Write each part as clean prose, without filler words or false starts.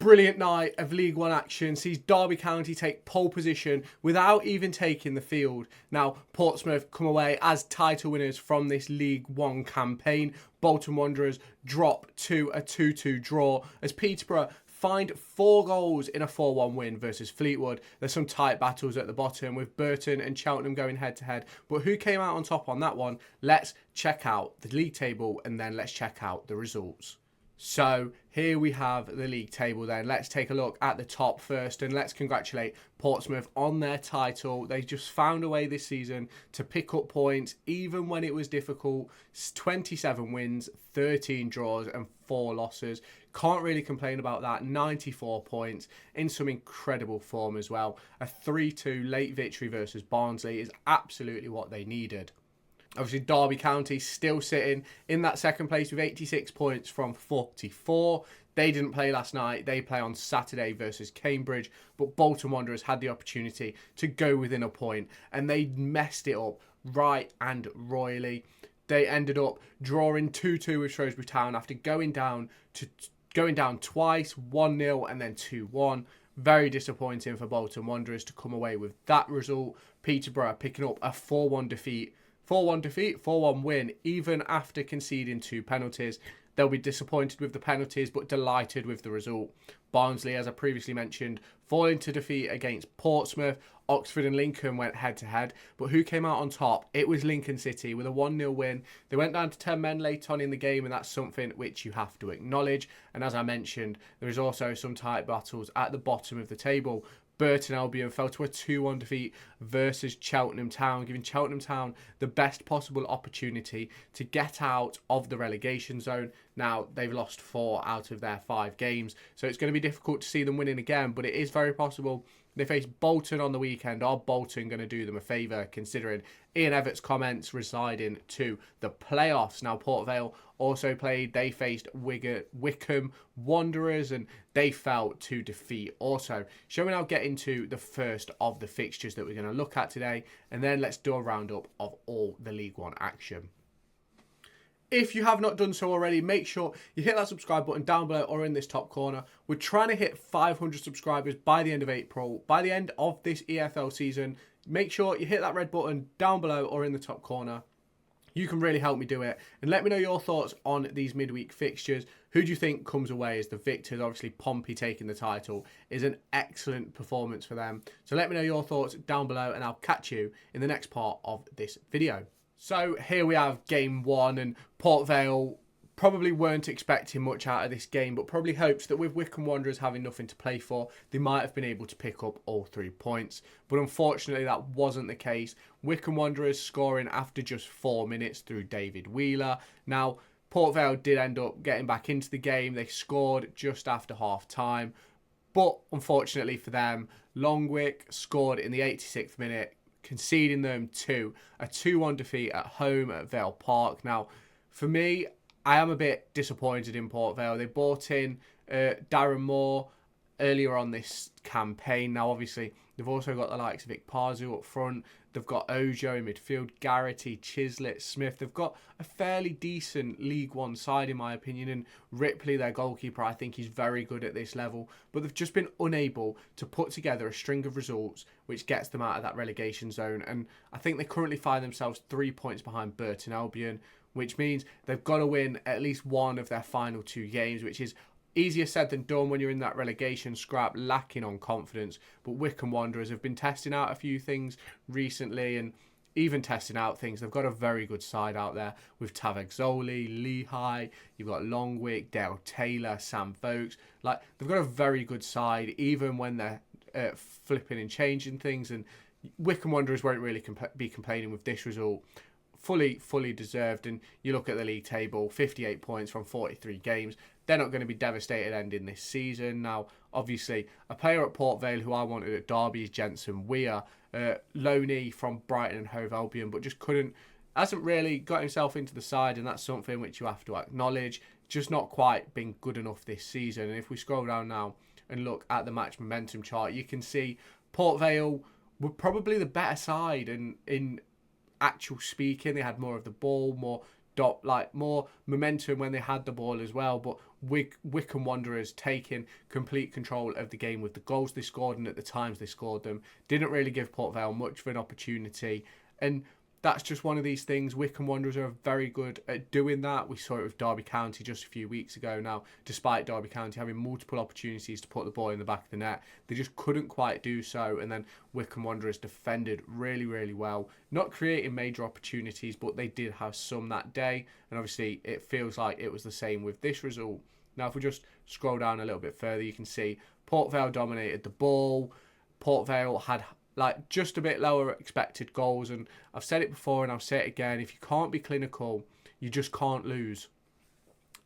brilliant night of League One action sees Derby County take pole position without even taking the field. Now, Portsmouth come away as title winners from this League One campaign. Bolton Wanderers drop to a 2-2 draw as Peterborough find 4 goals in a 4-1 win versus Fleetwood. There's some tight battles at the bottom with Burton and Cheltenham going head to head. But who came out on top on that one? Let's check out the league table and then let's check out the results. So here we have the league table then. Let's take a look at the top first and let's congratulate Portsmouth on their title. They just found a way this season to pick up points even when it was difficult. 27 wins, 13 draws and 4 losses. Can't really complain about that. 94 points in some incredible form as well. A 3-2 late victory versus Barnsley is absolutely what they needed. Obviously, Derby County still sitting in that second place with 86 points from 44. They didn't play last night. They play on Saturday versus Cambridge. But Bolton Wanderers had the opportunity to go within a point. And they messed it up right and royally. They ended up drawing 2-2 with Shrewsbury Town after going down twice, 1-0 and then 2-1. Very disappointing for Bolton Wanderers to come away with that result. Peterborough picking up a 4-1 defeat. 4-1 win, even after conceding 2 penalties. They'll be disappointed with the penalties, but delighted with the result. Barnsley, as I previously mentioned, falling to defeat against Portsmouth. Oxford and Lincoln went head-to-head, but who came out on top? It was Lincoln City with a 1-0 win. They went down to 10 men late on in the game, and that's something which you have to acknowledge. And as I mentioned, there is also some tight battles at the bottom of the table. Burton Albion fell to a 2-1 defeat versus Cheltenham Town, giving Cheltenham Town the best possible opportunity to get out of the relegation zone. Now, they've lost 4 out of their 5 games, so it's going to be difficult to see them winning again, but it is very possible. They face Bolton on the weekend. Are Bolton going to do them a favour, considering Ian Everett's comments residing to the playoffs? Now, Port Vale also played. They faced Wycombe Wanderers and they fell to defeat also. Shall we now get into the first of the fixtures that we're going to look at today, and then let's do a roundup of all the League One action. If you have not done so already, make sure you hit that subscribe button down below or in this top corner. We're trying to hit 500 subscribers by the end of April. By the end of this EFL season, make sure you hit that red button down below or in the top corner. You can really help me do it. And let me know your thoughts on these midweek fixtures. Who do you think comes away as the victors? Obviously, Pompey taking the title is an excellent performance for them. So let me know your thoughts down below and I'll catch you in the next part of this video. So here we have game 1, and Port Vale probably weren't expecting much out of this game, but probably hopes that with Wycombe Wanderers having nothing to play for, they might have been able to pick up all 3 points. But unfortunately, that wasn't the case. Wycombe Wanderers scoring after just 4 minutes through David Wheeler. Now, Port Vale did end up getting back into the game. They scored just after half-time. But unfortunately for them, Longwick scored in the 86th minute, conceding them to a 2-1 defeat at home at Vale Park. Now, for me, I am a bit disappointed in Port Vale. They brought in Darren Moore earlier on this campaign. Now, obviously, they've also got the likes of Ikpazu up front. They've got Ojo in midfield, Garrity, Chislett, Smith. They've got a fairly decent League One side, in my opinion. And Ripley, their goalkeeper, I think he's very good at this level. But they've just been unable to put together a string of results which gets them out of that relegation zone. And I think they currently find themselves 3 points behind Burton Albion, which means they've got to win at least one of their final 2 games, which is easier said than done when you're in that relegation scrap, lacking on confidence. But Wycombe Wanderers have been testing out a few things recently and even testing out things. They've got a very good side out there with Tavegzoli, Lehigh, you've got Longwick, Dale Taylor, Sam Vokes. Like, they've got a very good side, even when they're flipping and changing things. And Wycombe Wanderers won't really be complaining with this result. Fully deserved. And you look at the league table, 58 points from 43 games. They're not going to be devastated ending this season. Now, obviously, a player at Port Vale who I wanted at Derby is Jensen Weir, loanee from Brighton and Hove Albion, but just hasn't really got himself into the side, and that's something which you have to acknowledge. Just not quite been good enough this season. And if we scroll down now and look at the match momentum chart, you can see Port Vale were probably the better side, and in actual speaking, they had more of the ball, more more momentum when they had the ball as well. But Wycombe Wanderers taking complete control of the game with the goals they scored and at the times they scored them. Didn't really give Port Vale much of an opportunity. And that's just one of these things. Wycombe Wanderers are very good at doing that. We saw it with Derby County just a few weeks ago now. Despite Derby County having multiple opportunities to put the ball in the back of the net, they just couldn't quite do so. And then Wycombe Wanderers defended really, really well. Not creating major opportunities, but they did have some that day. And obviously, it feels like it was the same with this result. Now, if we just scroll down a little bit further, you can see Port Vale dominated the ball. Port Vale had just a bit lower expected goals, and I've said it before and I'll say it again, if you can't be clinical, you just can't lose.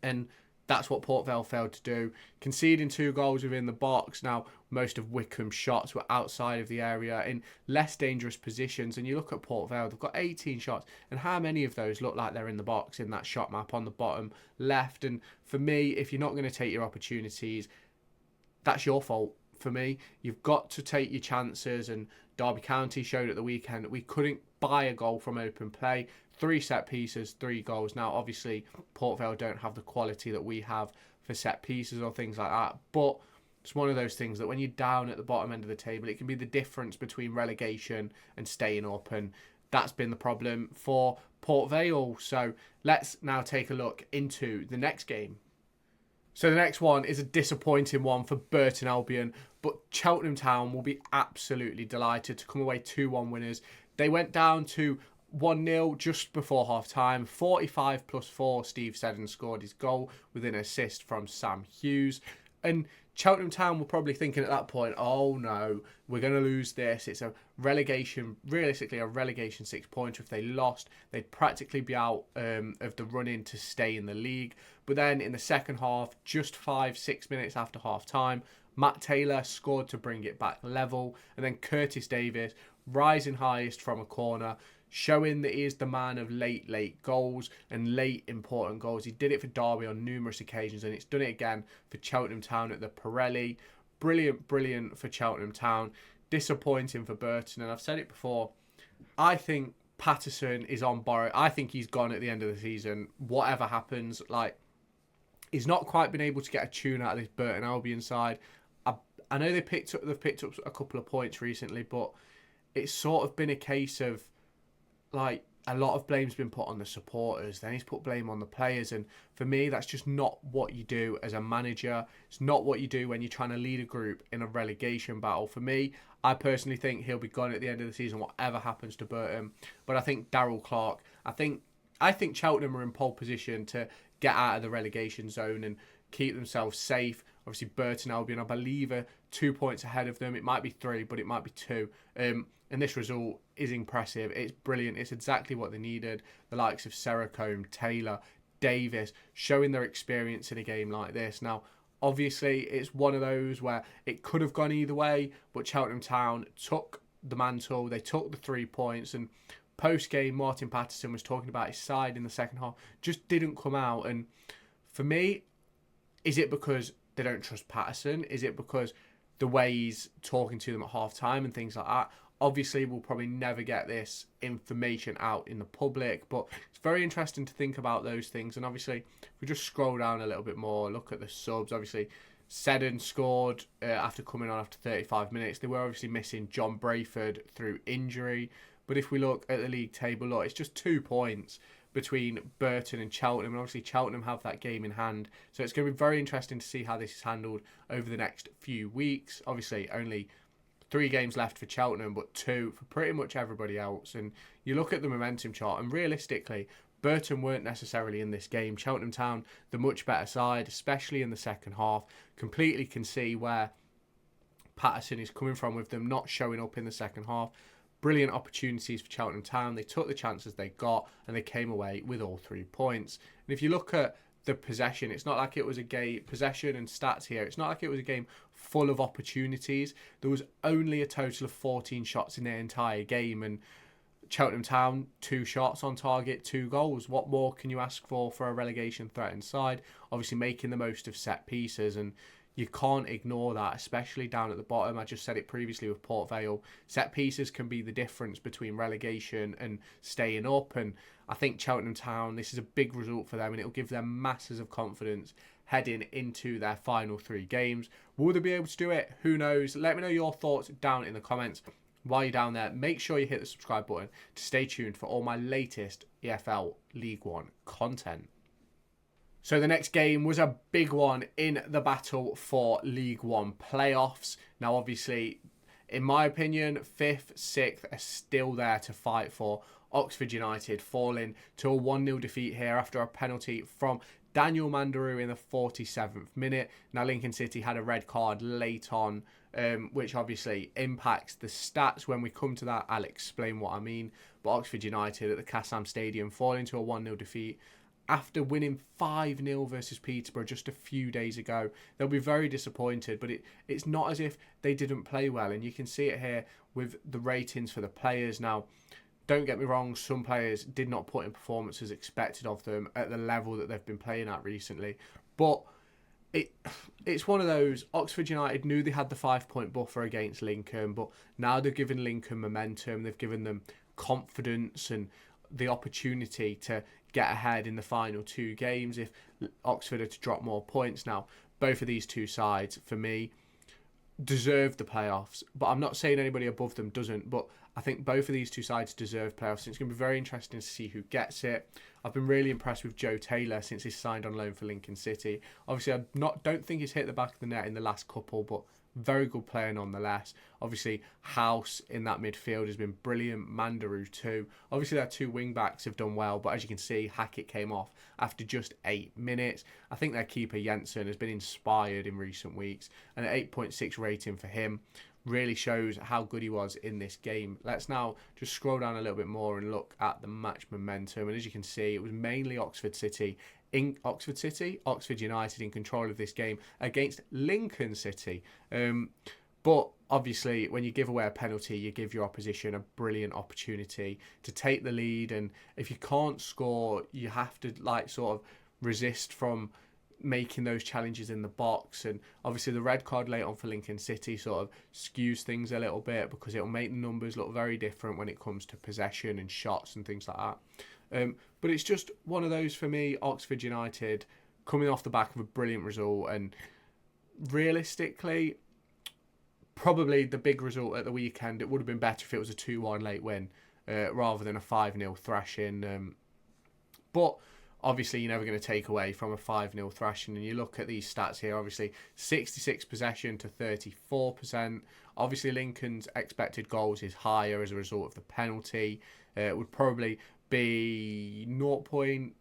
And that's what Port Vale failed to do, conceding 2 goals within the box. Now, most of Wycombe's shots were outside of the area in less dangerous positions, and you look at Port Vale, they've got 18 shots, and how many of those look like they're in the box in that shot map on the bottom left? And for me, if you're not going to take your opportunities, that's your fault. For me, you've got to take your chances, and Derby County showed at the weekend that we couldn't buy a goal from open play. 3 set pieces, 3 goals. Now, obviously, Port Vale don't have the quality that we have for set pieces or things like that, but it's one of those things that when you're down at the bottom end of the table, it can be the difference between relegation and staying up, and that's been the problem for Port Vale. So let's now take a look into the next game. So the next one is a disappointing one for Burton Albion, but Cheltenham Town will be absolutely delighted to come away 2-1 winners. They went down to 1-0 just before half-time. 45+4, Steve Seddon scored his goal with an assist from Sam Hughes. And Cheltenham Town were probably thinking at that point, oh no, we're going to lose this. It's realistically a relegation 6-pointer. If they lost, they'd practically be out of the run-in to stay in the league. But then in the second half, just 5-6 minutes after half-time, Matt Taylor scored to bring it back level. And then Curtis Davis, rising highest from a corner, showing that he is the man of late goals and late important goals. He did it for Derby on numerous occasions, and it's done it again for Cheltenham Town at the Pirelli. Brilliant for Cheltenham Town. Disappointing for Burton, and I've said it before. I think Patterson is on borrow. I think he's gone at the end of the season. Whatever happens, he's not quite been able to get a tune out of this Burton Albion side. I know they've picked up a couple of points recently, but it's sort of been a case of a lot of blame's been put on the supporters, then he's put blame on the players, and for me that's just not what you do as a manager. It's not what you do when you're trying to lead a group in a relegation battle. For me, I personally think he'll be gone at the end of the season, whatever happens to Burton. But I think Darryl Clark, I think Cheltenham are in pole position to get out of the relegation zone and keep themselves safe. Obviously Burton Albion, I believe, are 2 points ahead of them. It might be 3, but it might be 2. And this result is impressive. It's brilliant. It's exactly what they needed. The likes of Seracombe, Taylor, Davis, showing their experience in a game like this. Now, obviously, it's one of those where it could have gone either way, but Cheltenham Town took the mantle. They took the 3 points, and post-game, Martin Patterson was talking about his side in the second half. Just didn't come out. And for me, is it because they don't trust Patterson? Is it because the way he's talking to them at half-time and things like that? Obviously, we'll probably never get this information out in the public, but it's very interesting to think about those things. And obviously, if we just scroll down a little bit more, look at the subs. Obviously, Seddon scored after coming on after 35 minutes. They were obviously missing John Brayford through injury. But if we look at the league table, look, it's just 2 points between Burton and Cheltenham. And obviously, Cheltenham have that game in hand. So it's going to be very interesting to see how this is handled over the next few weeks. Obviously, only 3 games left for Cheltenham, but 2 for pretty much everybody else. And you look at the momentum chart, and realistically, Burton weren't necessarily in this game. Cheltenham Town, the much better side, especially in the second half. Completely can see where Patterson is coming from with them not showing up in the second half. Brilliant opportunities for Cheltenham Town. They took the chances they got, and they came away with all 3 points. And if you look at the possession, it's not like it was a game, possession and stats here, it's not like it was a game full of opportunities. There was only a total of 14 shots in their entire game, and Cheltenham Town, 2 shots on target, 2 goals. What more can you ask for a relegation threatened side? Obviously making the most of set pieces, and You can't ignore that, especially down at the bottom. I just said it previously with Port Vale. Set pieces can be the difference between relegation and staying up. And I think Cheltenham Town, this is a big result for them, and it'll give them masses of confidence heading into their final 3 games. Will they be able to do it? Who knows? Let me know your thoughts down in the comments. While you're down there, make sure you hit the subscribe button to stay tuned for all my latest EFL League One content. So the next game was a big one in the battle for League One playoffs. Now, obviously, in my opinion, 5th, 6th are still there to fight for. Oxford United falling to a 1-0 defeat here after a penalty from Daniel Mandarou in the 47th minute. Now, Lincoln City had a red card late on, which obviously impacts the stats. When we come to that, I'll explain what I mean. But Oxford United at the Kassam Stadium falling to a 1-0 defeat after winning 5-0 versus Peterborough just a few days ago. They'll be very disappointed, but it's not as if they didn't play well. And you can see it here with the ratings for the players. Now, don't get me wrong, some players did not put in performances expected of them at the level that they've been playing at recently. But it's one of those, Oxford United knew they had the 5-point buffer against Lincoln, but now they've given Lincoln momentum, they've given them confidence and the opportunity to get ahead in the final 2 games if Oxford are to drop more points. Now, both of these 2 sides, for me, deserve the playoffs, but I'm not saying anybody above them doesn't, but I think both of these 2 sides deserve playoffs, and it's going to be very interesting to see who gets it. I've been really impressed with Joe Taylor since he's signed on loan for Lincoln City. Obviously, I don't think he's hit the back of the net in the last couple, but very good player nonetheless. Obviously, House in that midfield has been brilliant. Mandarou too. Obviously, their 2 wing-backs have done well, but as you can see, Hackett came off after just 8 minutes. I think their keeper, Jensen, has been inspired in recent weeks, and an 8.6 rating for him really shows how good he was in this game. Let's now just scroll down a little bit more and look at the match momentum. And as you can see, it was mainly Oxford United in control of this game against Lincoln City. But obviously, when you give away a penalty, you give your opposition a brilliant opportunity to take the lead. And if you can't score, you have to sort of resist from making those challenges in the box. And obviously the red card late on for Lincoln City sort of skews things a little bit because it'll make the numbers look very different when it comes to possession and shots and things like that. But it's just one of those for me. Oxford United coming off the back of a brilliant result, and realistically probably the big result at the weekend. It would have been better if it was a 2-1 late win rather than a 5-0 thrashing. But obviously, you're never going to take away from a 5-0 thrashing. And you look at these stats here, obviously, 66 possession to 34%. Obviously, Lincoln's expected goals is higher as a result of the penalty. It would probably be 0.8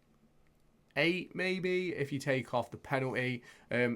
maybe if you take off the penalty.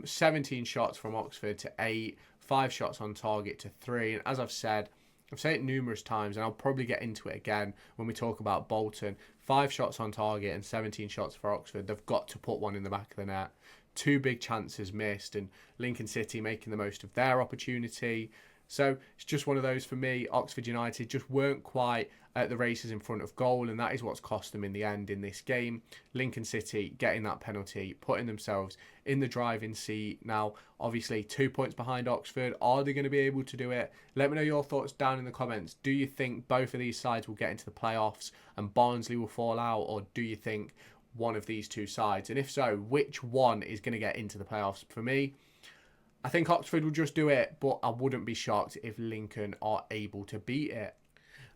17 shots from Oxford to 8. 5 shots on target to 3. And as I've said it numerous times, and I'll probably get into it again when we talk about Bolton. 5 shots on target and 17 shots for Oxford. They've got to put one in the back of the net. 2 big chances missed, and Lincoln City making the most of their opportunity. So it's just one of those for me. Oxford United just weren't quite at the races in front of goal, and that is what's cost them in the end in this game. Lincoln City getting that penalty, putting themselves in the driving seat. Now, obviously, 2 points behind Oxford. Are they going to be able to do it? Let me know your thoughts down in the comments. Do you think both of these sides will get into the playoffs and Barnsley will fall out, or do you think one of these 2 sides? And if so, which one is going to get into the playoffs? For me, I think Oxford will just do it, but I wouldn't be shocked if Lincoln are able to beat it.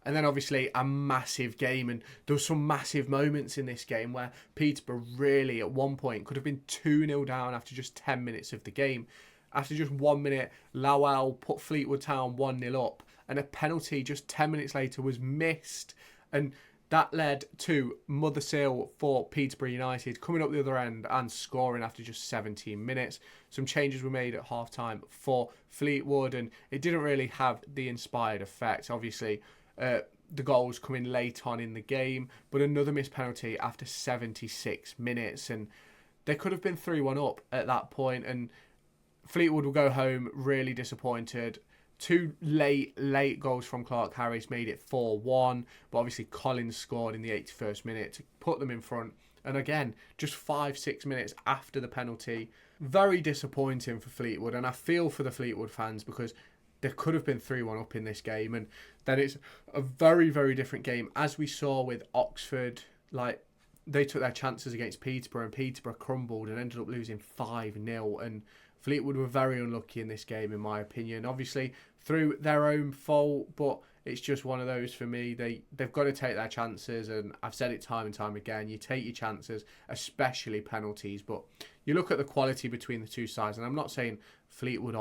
And then obviously a massive game, and there were some massive moments in this game where Peterborough really at one point could have been 2-0 down after just 10 minutes of the game. After just 1 minute, Lowell put Fleetwood Town 1-0 up, and a penalty just 10 minutes later was missed, and that led to Mothersill for Peterborough United coming up the other end and scoring after just 17 minutes. Some changes were made at half-time for Fleetwood, and it didn't really have the inspired effect. Obviously, the goals coming late on in the game, but another missed penalty after 76 minutes, and they could have been 3-1 up at that point, and Fleetwood will go home really disappointed. 2 late goals from Clark Harris made it 4-1, but obviously Collins scored in the 81st minute to put them in front. And again, just 5-6 minutes after the penalty, Very disappointing for Fleetwood, and I feel for the Fleetwood fans because there could have been 3-1 up in this game, and then it's a very, very different game. As we saw with Oxford, like, they took their chances against Peterborough, and Peterborough crumbled and ended up losing 5-0, and Fleetwood were very unlucky in this game, in my opinion. Obviously, through their own fault, but it's just one of those for me. They've got to take their chances, and I've said it time and time again. You take your chances, especially penalties, but you look at the quality between the two sides, and I'm not saying Fleetwood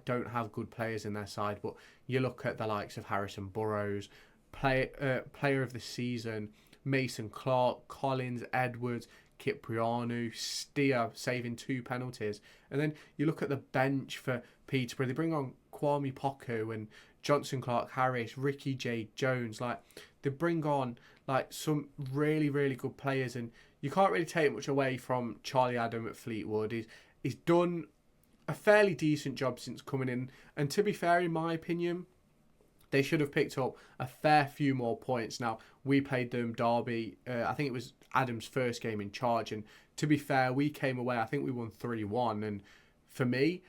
don't have good players in their side, but you look at the likes of Harrison Burrows, player of the season, Mason Clark, Collins, Edwards, Kiprianu, Steer saving 2 penalties. And then you look at the bench for Peterborough. They bring on Kwame Poku and Johnson Clark Harris, Ricky J. Jones. Like, they bring on some really, really good players, and you can't really take much away from Charlie Adam at Fleetwood. He's done a fairly decent job since coming in, and to be fair, in my opinion, they should have picked up a fair few more points. Now, we played them Derby. I think it was Adam's first game in charge. And to be fair, we came away, I think we won 3-1. And for me,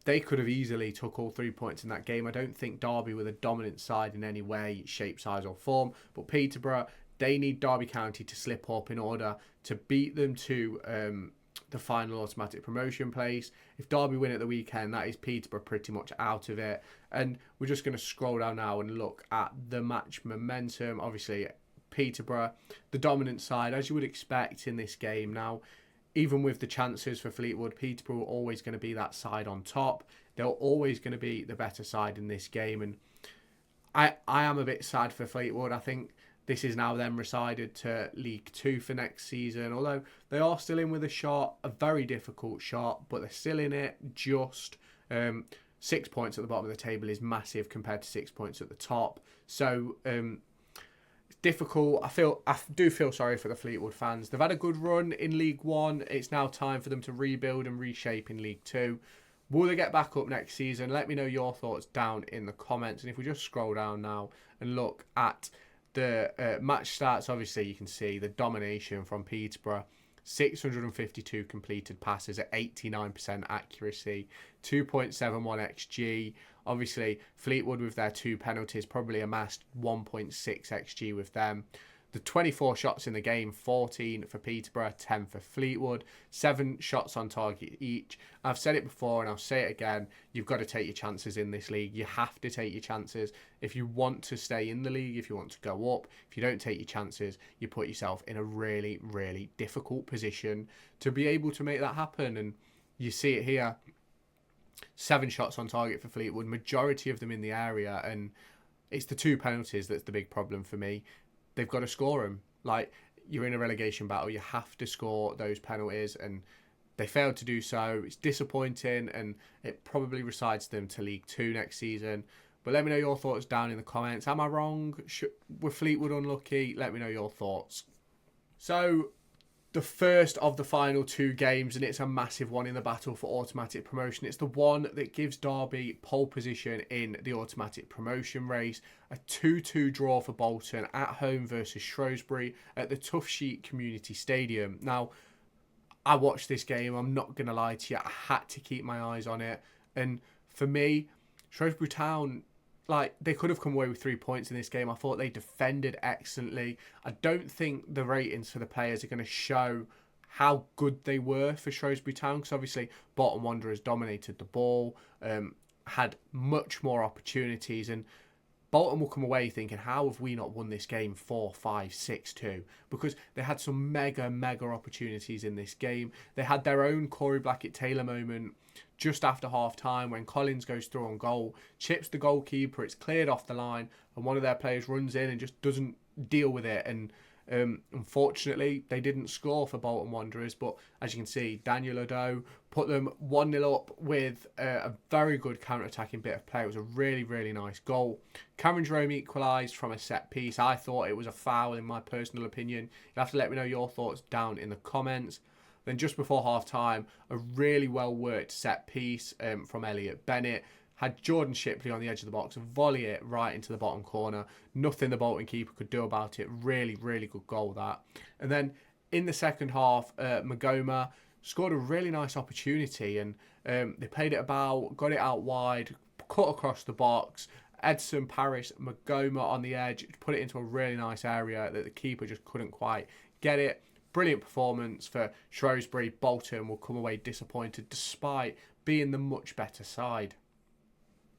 they could have easily took all 3 points in that game. I don't think Derby were the dominant side in any way, shape, size or form. But Peterborough, they need Derby County to slip up in order to beat them to the final automatic promotion place. If Derby win at the weekend, that is Peterborough pretty much out of it. And we're just going to scroll down now and look at the match momentum. Obviously, Peterborough, the dominant side, as you would expect in this game. Now, even with the chances for Fleetwood, Peterborough are always going to be that side on top. They're always going to be the better side in this game. And I am a bit sad for Fleetwood. I think this is now them resided to League 2 for next season. Although they are still in with a shot, a very difficult shot, but they're still in it. Just 6 points at the bottom of the table is massive compared to 6 points at the top. So it's difficult. I do feel sorry for the Fleetwood fans. They've had a good run in League 1. It's now time for them to rebuild and reshape in League 2. Will they get back up next season? Let me know your thoughts down in the comments. And if we just scroll down now and look at the match stats, obviously you can see the domination from Peterborough. 652 completed passes at 89% accuracy, 2.71 XG. Obviously, Fleetwood with their 2 penalties probably amassed 1.6 XG with them. The 24 shots in the game, 14 for Peterborough, 10 for Fleetwood, 7 shots on target each. I've said it before and I'll say it again, you've got to take your chances in this league. You have to take your chances. If you want to stay in the league, if you want to go up, if you don't take your chances, you put yourself in a really, really difficult position to be able to make that happen. And you see it here, 7 shots on target for Fleetwood, majority of them in the area, and it's the 2 penalties that's the big problem for me. They've got to score them. Like, you're in a relegation battle, you have to score those penalties, and they failed to do so. It's disappointing, and it probably resides them to League 2 next season. But let me know your thoughts down in the comments. Am I wrong? Were Fleetwood unlucky? Let me know your thoughts. So, the first of the final 2 games, and it's a massive one in the battle for automatic promotion. It's the one that gives Derby pole position in the automatic promotion race. A 2-2 draw for Bolton at home versus Shrewsbury at the Tough Sheet Community Stadium. Now, I watched this game. I'm not going to lie to you. I had to keep my eyes on it. And for me, Shrewsbury Town, they could have come away with 3 points in this game. I thought they defended excellently. I don't think the ratings for the players are going to show how good they were for Shrewsbury Town, because obviously Bolton Wanderers dominated the ball, had much more opportunities, and Bolton will come away thinking, how have we not won this game 4-5-6-2? Because they had some mega opportunities in this game. They had their own Corey Blackett-Taylor moment just after half-time when Collins goes through on goal, chips the goalkeeper, it's cleared off the line, and one of their players runs in and just doesn't deal with it. And unfortunately, they didn't score for Bolton Wanderers, but as you can see, Daniel Odo put them 1-0 up with a very good counter-attacking bit of play. It was a really, really nice goal. Cameron Jerome equalised from a set piece. I thought it was a foul in my personal opinion. You'll have to let me know your thoughts down in the comments. Then just before half-time, a really well-worked set piece from Elliot Bennett. Had Jordan Shipley on the edge of the box, volley it right into the bottom corner. Nothing the Bolton keeper could do about it. Really, really good goal, that. And then in the second half, Magoma scored a really nice opportunity, and they played it about, got it out wide, cut across the box. Edson, Paris, Magoma on the edge, put it into a really nice area that the keeper just couldn't quite get it. Brilliant performance for Shrewsbury. Bolton will come away disappointed despite being the much better side.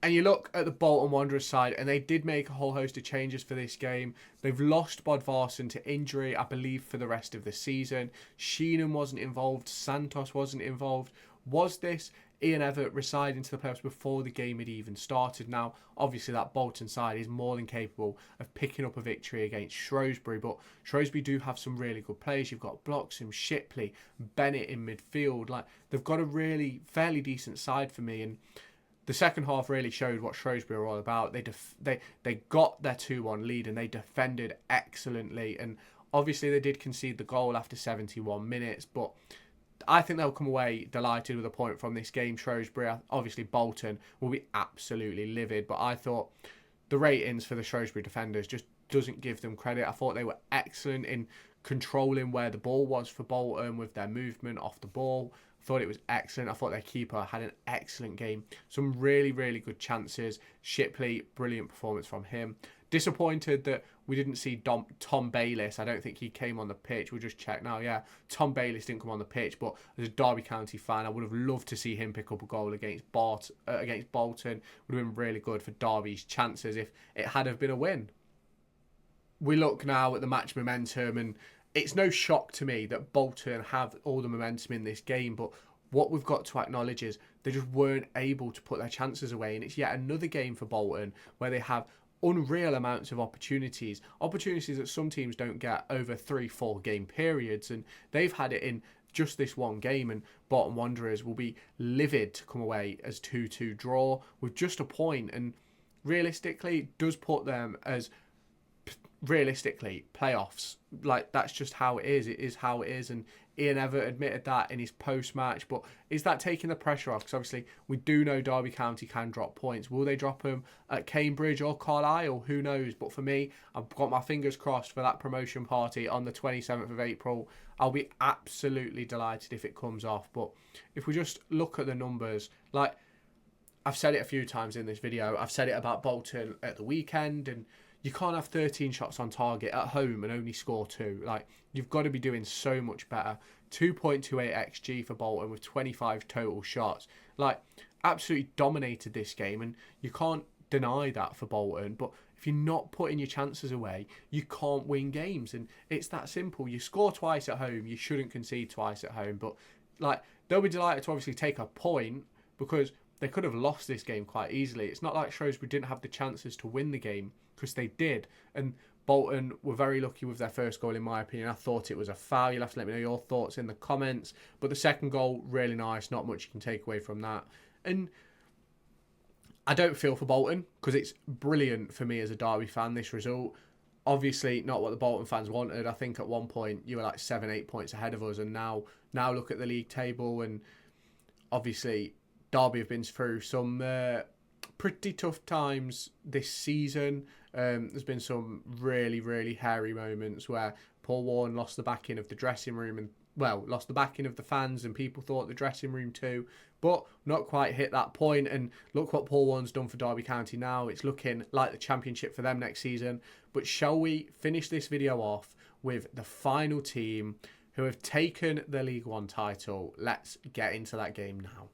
And you look at the Bolton Wanderers side, and they did make a whole host of changes for this game. They've lost Bodvarsson to injury, I believe, for the rest of the season. Sheenan wasn't involved. Santos wasn't involved. Was this Ian Evatt residing to the playoffs before the game had even started? Now, obviously, that Bolton side is more than capable of picking up a victory against Shrewsbury, but Shrewsbury do have some really good players. You've got Bloxham, Shipley, Bennett in midfield. Like, they've got a really fairly decent side for me, and the second half really showed what Shrewsbury are all about. They got their 2-1 lead and they defended excellently. And obviously they did concede the goal after 71 minutes. But I think they'll come away delighted with a point from this game. Shrewsbury, obviously Bolton, will be absolutely livid. But I thought the ratings for the Shrewsbury defenders just doesn't give them credit. I thought they were excellent in controlling where the ball was for Bolton with their movement off the ball. Thought it was excellent. I thought their keeper had an excellent game. Some really, really good chances. Shipley, brilliant performance from him. Disappointed that we didn't see Tom Bayliss. I don't think he came on the pitch. We'll just check now. Yeah, Tom Bayliss didn't come on the pitch, but as a Derby County fan, I would have loved to see him pick up a goal against Bolton. Would have been really good for Derby's chances if it had have been a win. We look now at the match momentum, and it's no shock to me that Bolton have all the momentum in this game, but what we've got to acknowledge is they just weren't able to put their chances away, and it's yet another game for Bolton where they have unreal amounts of opportunities that some teams don't get over 3-4 game periods, and they've had it in just this one game, and Bolton Wanderers will be livid to come away as 2-2 draw with just a point, and realistically does put them as playoffs. Like, that's just how it is how it is, and Ian Evatt admitted that in his post-match. But is that taking the pressure off? Because obviously we do know Derby County can drop points. Will they drop them at Cambridge or Carlisle? Who knows? But for me, I've got my fingers crossed for that promotion party on the 27th of April. I'll be absolutely delighted if it comes off. But if we just look at the numbers, like I've said it a few times in this video, I've said it about Bolton at the weekend, and you can't have 13 shots on target at home and only score 2. Like, you've got to be doing so much better. 2.28 XG for Bolton with 25 total shots. Like, absolutely dominated this game, and you can't deny that for Bolton. But if you're not putting your chances away, you can't win games, and it's that simple. You score twice at home, you shouldn't concede twice at home. But like, they'll be delighted to obviously take a point, because they could have lost this game quite easily. It's not like Shrewsbury didn't have the chances to win the game, because they did. And Bolton were very lucky with their first goal, in my opinion. I thought it was a foul. You'll have to let me know your thoughts in the comments. But the second goal, really nice. Not much you can take away from that. And I don't feel for Bolton, because it's brilliant for me as a Derby fan, this result. Obviously not what the Bolton fans wanted. I think at one point you were like 7-8 points ahead of us, and now look at the league table, and obviously Derby have been through some pretty tough times this season. There's been some really, really hairy moments where Paul Warne lost the backing of the dressing room, and lost the backing of the fans, and people thought the dressing room too, but not quite hit that point. And look what Paul Warne's done for Derby County now. It's looking like the championship for them next season. But shall we finish this video off with the final team who have taken the League One title? Let's get into that game now.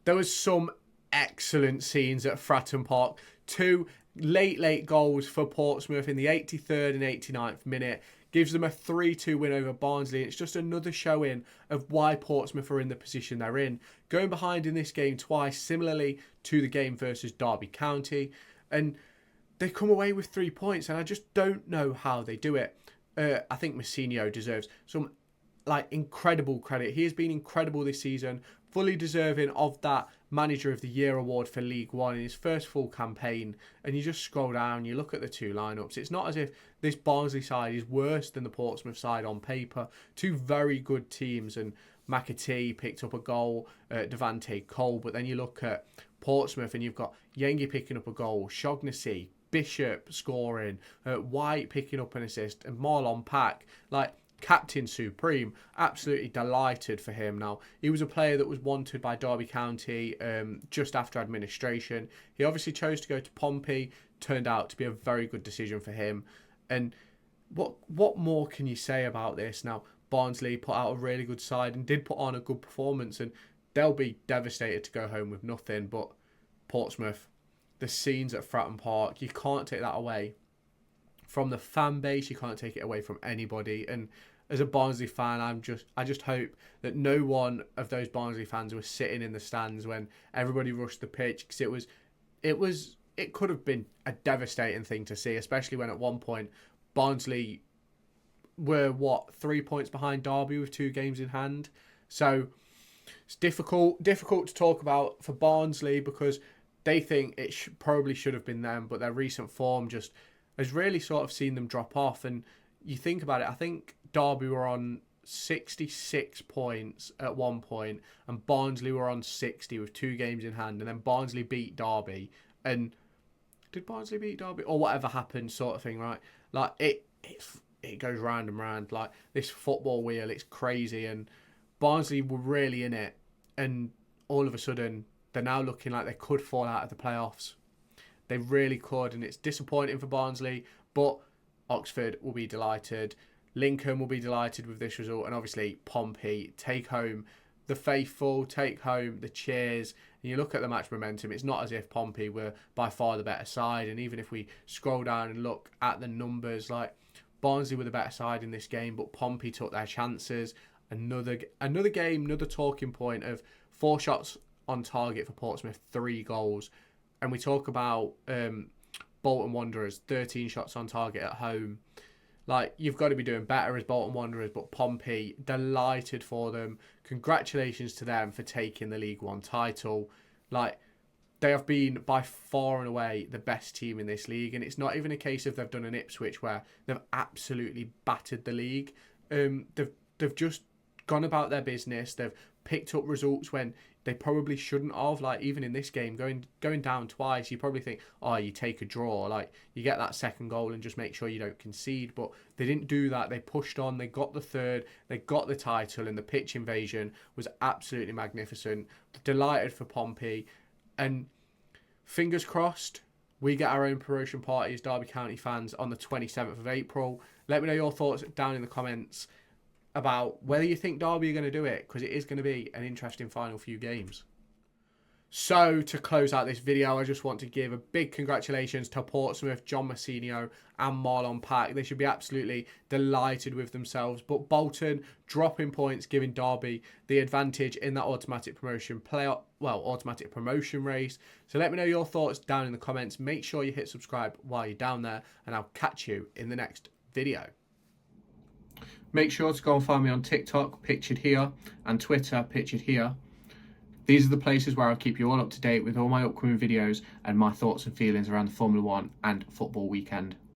There was some excellent scenes at Fratton Park. 2 late goals for Portsmouth in the 83rd and 89th minute. Gives them a 3-2 win over Barnsley. It's just another showing of why Portsmouth are in the position they're in. Going behind in this game twice, similarly to the game versus Derby County. And they come away with 3 points, and I just don't know how they do it. I think Messinho deserves some incredible credit. He has been incredible this season, fully deserving of that Manager of the Year award for League One in his first full campaign. And you just scroll down, you look at the 2 lineups. It's not as if this Barnsley side is worse than the Portsmouth side on paper. 2 very good teams, and McAtee picked up a goal, Devante Cole. But then you look at Portsmouth and you've got Yengi picking up a goal, Shaughnessy, Bishop scoring, White picking up an assist, and Marlon Pack. Like, captain supreme. Absolutely delighted for him. Now, he was a player that was wanted by Derby County just after administration. He obviously chose to go to Pompey. Turned out to be a very good decision for him. And what more can you say about this? Now, Barnsley put out a really good side and did put on a good performance, and they'll be devastated to go home with nothing. But Portsmouth, the scenes at Fratton Park, you can't take that away from the fan base. You can't take it away from anybody. And as a Barnsley fan, I just hope that no one of those Barnsley fans was sitting in the stands when everybody rushed the pitch, because it could have been a devastating thing to see, especially when at one point Barnsley were 3 points behind Derby with 2 games in hand. So it's difficult to talk about for Barnsley, because they think it probably should have been them, but their recent form just has really sort of seen them drop off. And you think about it, I think Derby were on 66 points at one point, and Barnsley were on 60 with 2 games in hand, and then Barnsley beat Derby. And did Barnsley beat Derby or whatever happened, sort of thing, right? Like it goes round and round, like this football wheel. It's crazy, and Barnsley were really in it, and all of a sudden they're now looking like they could fall out of the playoffs. They really could, and it's disappointing for Barnsley, but Oxford will be delighted. Lincoln will be delighted with this result, and obviously Pompey take home the faithful, take home the cheers. And you look at the match momentum, it's not as if Pompey were by far the better side, and even if we scroll down and look at the numbers, like Barnsley were the better side in this game, but Pompey took their chances. Another game, another talking point of 4 shots on target for Portsmouth, 3 goals. And we talk about Bolton Wanderers, 13 shots on target at home. Like, you've got to be doing better as Bolton Wanderers, but Pompey, delighted for them. Congratulations to them for taking the League One title. Like, they have been by far and away the best team in this league, and it's not even a case of they've done an Ipswich where they've absolutely battered the league. They've just gone about their business. They've picked up results when they probably shouldn't have. Like, even in this game, going down twice, you probably think, oh, you take a draw, like you get that second goal and just make sure you don't concede. But they didn't do that. They pushed on, they got the third, they got the title, and the pitch invasion was absolutely magnificent. Delighted for Pompey, and fingers crossed we get our own promotion party as Derby County fans on the 27th of April. Let me know your thoughts down in the comments about whether you think Derby are going to do it, because it is going to be an interesting final few games. So, to close out this video, I just want to give a big congratulations to Portsmouth, John Massinio and Marlon Pack. They should be absolutely delighted with themselves. But Bolton dropping points, giving Derby the advantage in that automatic promotion automatic promotion race. So let me know your thoughts down in the comments. Make sure you hit subscribe while you're down there, and I'll catch you in the next video. Make sure to go and find me on TikTok, pictured here, and Twitter, pictured here. These are the places where I'll keep you all up to date with all my upcoming videos and my thoughts and feelings around the Formula 1 and football weekend.